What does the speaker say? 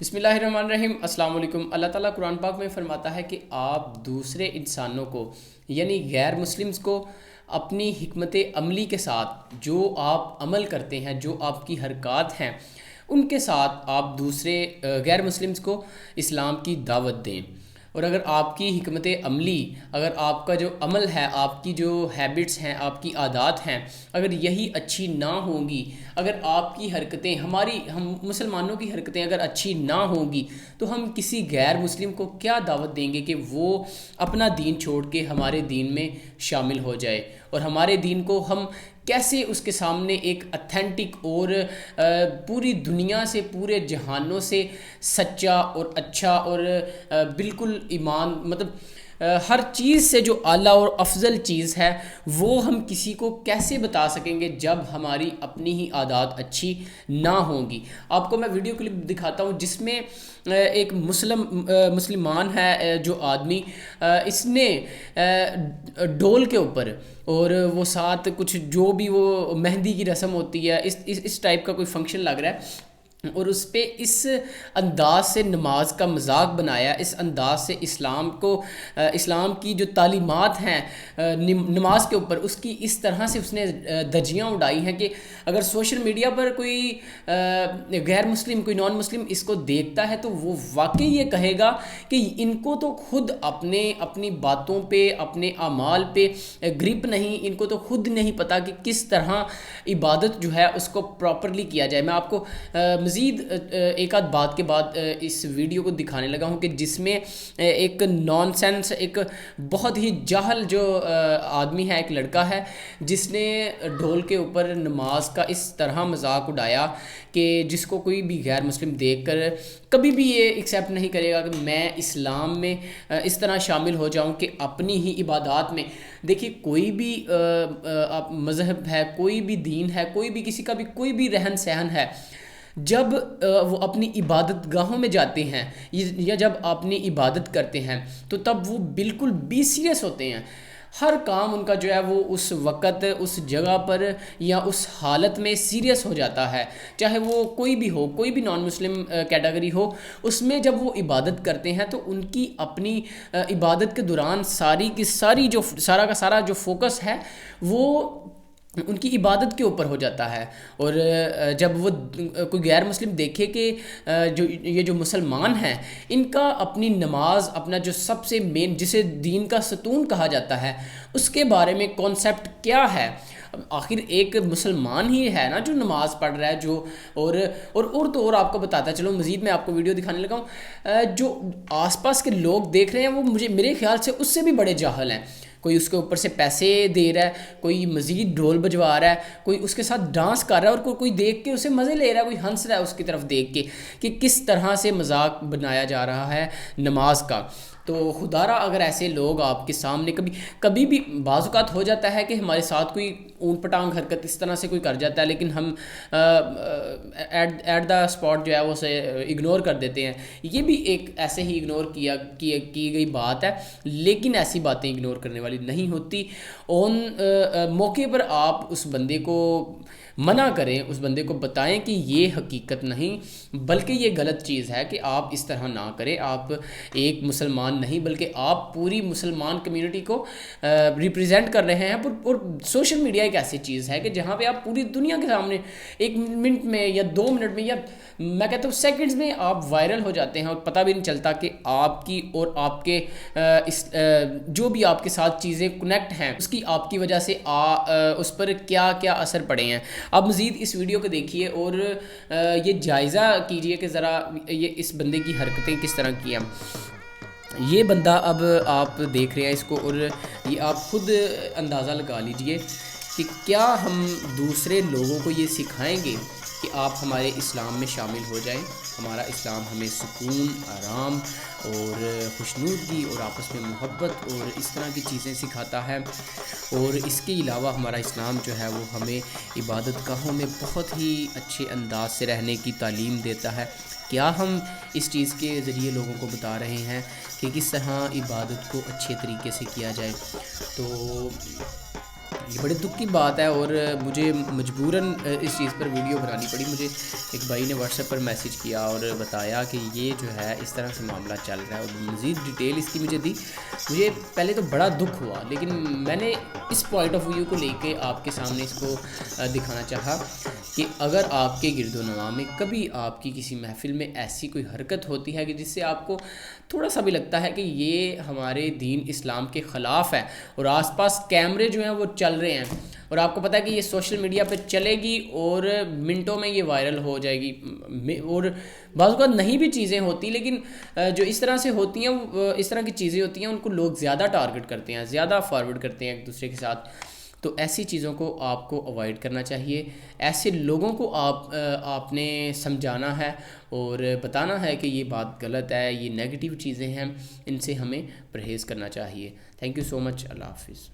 بسم اللہ الرحمن الرحیم۔ السلام علیکم۔ اللہ تعالیٰ قرآن پاک میں فرماتا ہے کہ آپ دوسرے انسانوں کو یعنی غیر مسلمز کو اپنی حکمت عملی کے ساتھ جو آپ عمل کرتے ہیں، جو آپ کی حرکات ہیں، ان کے ساتھ آپ دوسرے غیر مسلمز کو اسلام کی دعوت دیں۔ اور اگر آپ کی حکمت عملی، اگر آپ کا جو عمل ہے، آپ کی جو ہیبٹس ہیں، آپ کی عادات ہیں، اگر یہی اچھی نہ ہوں گی، اگر آپ کی حرکتیں ہم مسلمانوں کی حرکتیں اگر اچھی نہ ہوں گی، تو ہم کسی غیر مسلم کو کیا دعوت دیں گے کہ وہ اپنا دین چھوڑ کے ہمارے دین میں شامل ہو جائے، اور ہمارے دین کو ہم کیسے اس کے سامنے ایک اتھینٹک اور پوری دنیا سے، پورے جہانوں سے سچا اور اچھا اور بالکل ایمان، مطلب ہر چیز سے جو اعلیٰ اور افضل چیز ہے وہ ہم کسی کو کیسے بتا سکیں گے جب ہماری اپنی ہی عادات اچھی نہ ہوں گی۔ آپ کو میں ویڈیو کلپ دکھاتا ہوں جس میں ایک مسلمان ہے جو آدمی، اس نے ڈول کے اوپر اور وہ ساتھ کچھ جو بھی وہ مہندی کی رسم ہوتی ہے، اس ٹائپ کا کوئی فنکشن لگ رہا ہے، اور اس پہ اس انداز سے نماز کا مذاق بنایا، اس انداز سے اسلام کو، اسلام کی جو تعلیمات ہیں نماز کے اوپر، اس کی اس طرح سے اس نے دھجیاں اڑائی ہیں کہ اگر سوشل میڈیا پر کوئی غیر مسلم، کوئی نان مسلم اس کو دیکھتا ہے تو وہ واقعی یہ کہے گا کہ ان کو تو خود اپنی باتوں پہ، اپنے اعمال پہ گرپ نہیں، ان کو تو خود نہیں پتہ کہ کس طرح عبادت جو ہے اس کو پراپرلی کیا جائے۔ میں آپ کو مزید ایک آدھ بات کے بعد اس ویڈیو کو دکھانے لگا ہوں کہ جس میں ایک نان سینس، ایک بہت ہی جاہل جو آدمی ہے، ایک لڑکا ہے جس نے ڈھول کے اوپر نماز کا اس طرح مذاق اڑایا کہ جس کو کوئی بھی غیر مسلم دیکھ کر کبھی بھی یہ ایکسیپٹ نہیں کرے گا کہ میں اسلام میں اس طرح شامل ہو جاؤں کہ اپنی ہی عبادات میں۔ دیکھیے، کوئی بھی مذہب ہے، کوئی بھی دین ہے، کوئی بھی کسی کا بھی کوئی بھی رہن سہن ہے، جب وہ اپنی عبادت گاہوں میں جاتے ہیں یا جب اپنی عبادت کرتے ہیں تو تب وہ بالکل بھی سیریس ہوتے ہیں۔ ہر کام ان کا جو ہے وہ اس وقت، اس جگہ پر یا اس حالت میں سیریس ہو جاتا ہے، چاہے وہ کوئی بھی ہو، کوئی بھی نان مسلم کیٹیگری ہو، اس میں جب وہ عبادت کرتے ہیں تو ان کی اپنی عبادت کے دوران ساری کی ساری جو سارا کا سارا جو فوکس ہے وہ ان کی عبادت کے اوپر ہو جاتا ہے۔ اور جب وہ کوئی غیر مسلم دیکھے کہ یہ جو مسلمان ہیں، ان کا اپنی نماز، اپنا جو سب سے مین، جسے دین کا ستون کہا جاتا ہے، اس کے بارے میں کانسیپٹ کیا ہے۔ آخر ایک مسلمان ہی ہے نا جو نماز پڑھ رہا ہے، جو تو اور آپ کو بتاتا چلو، مزید میں آپ کو ویڈیو دکھانے لگا ہوں، جو آس پاس کے لوگ دیکھ رہے ہیں وہ میرے خیال سے اس سے بھی بڑے جاہل ہیں۔ کوئی اس کے اوپر سے پیسے دے رہا ہے، کوئی مزید ڈھول بجوا رہا ہے، کوئی اس کے ساتھ ڈانس کر رہا ہے، اور کوئی دیکھ کے اسے مزے لے رہا ہے، کوئی ہنس رہا ہے اس کی طرف دیکھ کے کہ کس طرح سے مذاق بنایا جا رہا ہے نماز کا۔ تو خدا را اگر ایسے لوگ آپ کے سامنے کبھی بھی بعض اوقات ہو جاتا ہے کہ ہمارے ساتھ کوئی اون پٹانگ حرکت اس طرح سے کوئی کر جاتا ہے، لیکن ہم ایٹ دا اسپاٹ جو ہے وہ اسے اگنور کر دیتے ہیں۔ یہ بھی ایک ایسے ہی اگنور کی گئی بات ہے، لیکن ایسی باتیں اگنور کرنے والی نہیں ہوتی۔ اون موقع پر آپ اس بندے کو منع کریں، اس بندے کو بتائیں کہ یہ حقیقت نہیں بلکہ یہ غلط چیز ہے، کہ آپ اس طرح نہ کریں۔ آپ ایک مسلمان نہیں بلکہ آپ پوری مسلمان کمیونٹی کو ریپرزینٹ کر رہے ہیں، اور سوشل میڈیا ایک ایسی چیز ہے کہ جہاں پہ آپ پوری دنیا کے سامنے 1 منٹ میں یا 2 منٹ میں، یا میں کہتا ہوں سیکنڈز میں آپ وائرل ہو جاتے ہیں، اور پتہ بھی نہیں چلتا کہ آپ کی اور آپ کے جو بھی آپ کے ساتھ چیزیں کنیکٹ ہیں اس کی آپ کی وجہ سے اس پر کیا کیا اثر پڑے ہیں۔ آپ مزید اس ویڈیو کو دیکھیے اور یہ جائزہ کیجئے کہ ذرا یہ اس بندے کی حرکتیں کس طرح کی ہیں۔ یہ بندہ، اب آپ دیکھ رہے ہیں اس کو، اور یہ آپ خود اندازہ لگا لیجئے کہ کیا ہم دوسرے لوگوں کو یہ سکھائیں گے کہ آپ ہمارے اسلام میں شامل ہو جائیں۔ ہمارا اسلام ہمیں سکون، آرام اور خوشنودگی اور آپس میں محبت اور اس طرح کی چیزیں سکھاتا ہے، اور اس کے علاوہ ہمارا اسلام جو ہے وہ ہمیں عبادت گاہوں میں بہت ہی اچھے انداز سے رہنے کی تعلیم دیتا ہے۔ کیا ہم اس چیز کے ذریعے لوگوں کو بتا رہے ہیں کہ کس طرح عبادت کو اچھے طریقے سے کیا جائے؟ تو یہ بڑے دکھ کی بات ہے اور مجھے مجبوراً اس چیز پر ویڈیو بنانی پڑی. مجھے ایک بھائی نے واٹس ایپ پر میسیج کیا اور بتایا کہ یہ جو ہے اس طرح سے معاملہ چل رہا ہے اور مزید ڈیٹیل اس کی مجھے دی. مجھے پہلے تو بڑا دکھ ہوا لیکن میں نے اس پوائنٹ آف ویو کو لے کے آپ کے سامنے اس کو دکھانا چاہا کہ اگر آپ کے گرد و نواح میں کبھی آپ کی کسی محفل میں ایسی کوئی حرکت ہوتی ہے کہ جس سے آپ کو تھوڑا سا بھی لگتا ہے کہ یہ ہمارے دین اسلام کے خلاف ہے اور آس پاس کیمرے جو ہیں وہ چل رہے ہیں اور آپ کو پتہ ہے کہ یہ سوشل میڈیا پہ چلے گی اور منٹوں میں یہ وائرل ہو جائے گی اور بعض اوقات نہیں بھی چیزیں ہوتی لیکن جو اس طرح سے ہوتی ہیں اس طرح کی چیزیں ہوتی ہیں ان کو لوگ زیادہ ٹارگٹ کرتے ہیں, زیادہ فارورڈ کرتے ہیں ایک دوسرے کے ساتھ. تو ایسی چیزوں کو آپ کو اوائڈ کرنا چاہیے. ایسے لوگوں کو آپ نے سمجھانا ہے اور بتانا ہے کہ یہ بات غلط ہے, یہ نیگیٹو چیزیں ہیں, ان سے ہمیں پرہیز کرنا چاہیے. تھینک یو سو مچ. اللہ حافظ.